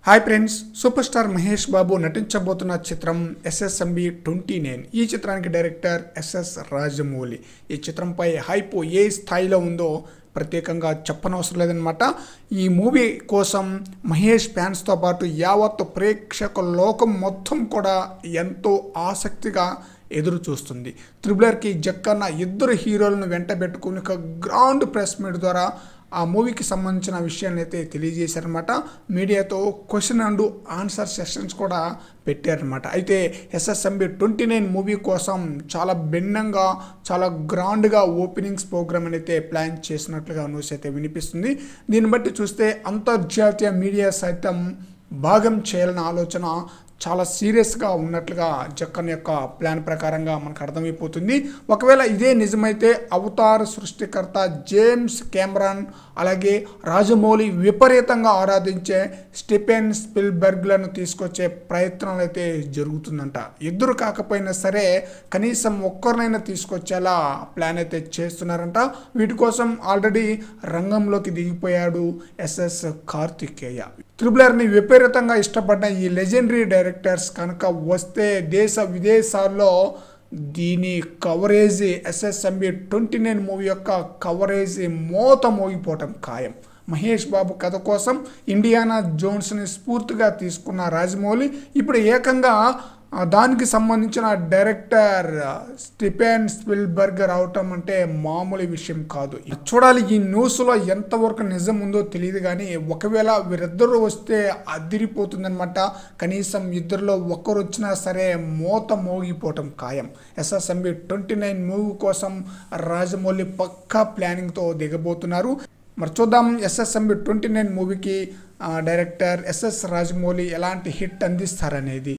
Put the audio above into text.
Hi friends, super star Mahesh Babu నటించబోతున్న చిత్రం SSMB 29. ఈ చిత్రానికి డైరెక్టర్ ఎస్ఎస్ రాజమౌళి. ఈ చిత్రంపై హైప్ ఏ స్థాయిలో ఉందో ప్రత్యేకంగా చెప్పనవసరం లేదనమాట. ఈ మూవీ కోసం మహేష్ ఫ్యాన్స్తో పాటు యావత్ ప్రేక్షక లోకం మొత్తం కూడా ఎంతో ఆసక్తిగా ఎదురు చూస్తుంది. త్రిబులర్కి జక్కన్న ఇద్దరు హీరోలను వెంట పెట్టుకుని ఒక గ్రౌండ్ ప్రెస్ మీట్ ద్వారా ఆ మూవీకి సంబంధించిన విషయాన్ని అయితే తెలియజేశారనమాట. మీడియాతో క్వశ్చన్ అండ్ ఆన్సర్ సెషన్స్ కూడా పెట్టారనమాట. అయితే ఎస్ఎస్ఎంబి 29 మూవీ కోసం చాలా భిన్నంగా చాలా గ్రాండ్గా ఓపెనింగ్స్ ప్రోగ్రామ్ అయితే ప్లాన్ చేసినట్లుగా న్యూస్ అయితే వినిపిస్తుంది. దీన్ని బట్టి చూస్తే అంతర్జాతీయ మీడియా సైతం భాగం చేయాలన్న ఆలోచన చాలా సీరియస్గా ఉన్నట్లుగా జక్కన్ యొక్క ప్లాన్ ప్రకారంగా మనకు అర్థమైపోతుంది. ఒకవేళ ఇదే నిజమైతే అవతార్ సృష్టికర్త జేమ్స్ కెమెరాన్ అలాగే రాజమౌళి విపరీతంగా ఆరాధించే స్టీఫెన్ స్పిల్బర్గ్లను తీసుకొచ్చే ప్రయత్నాలు అయితే జరుగుతుందంట. ఇద్దరు కాకపోయినా సరే కనీసం ఒక్కరినైనా తీసుకొచ్చేలా ప్లాన్ అయితే చేస్తున్నారంట. వీటి కోసం ఆల్రెడీ రంగంలోకి దిగిపోయాడు ఎస్ఎస్ కార్తికేయ. త్రిబులర్ని విపరీతంగా ఇష్టపడిన ఈ లెజెండరీ డైరెక్టర్స్ కనుక వస్తే దేశ విదేశాల్లో దీని కవరేజ్ ఎస్ఎస్ఎంబి 29 మూవీ యొక్క కవరేజ్ మోత మోగిపోవటం ఖాయం. మహేష్ బాబు కథ కోసం ఇండియానా జోన్స్ని స్ఫూర్తిగా తీసుకున్న రాజమౌళి ఇప్పుడు ఏకంగా దానికి సంబంధించిన డైరెక్టర్ స్టీఫెన్ స్పిల్బర్గ్ రావటం అంటే మామూలు విషయం కాదు. చూడాలి ఈ న్యూస్లో ఎంతవరకు నిజం ఉందో తెలియదు, కానీ ఒకవేళ వీరిద్దరూ వస్తే అదిరిపోతుందనమాట. కనీసం ఇద్దరిలో ఒక్కరు వచ్చినా సరే మోత మోగిపోవటం ఖాయం. ఎస్ఎస్ఎంబి 29 మూవీ కోసం రాజమౌళి పక్కా ప్లానింగ్తో దిగబోతున్నారు. మరి చూద్దాం ఎస్ఎస్ఎంబి 29 మూవీకి డైరెక్టర్ ఎస్ఎస్ రాజమౌళి ఎలాంటి హిట్ అందిస్తారనేది.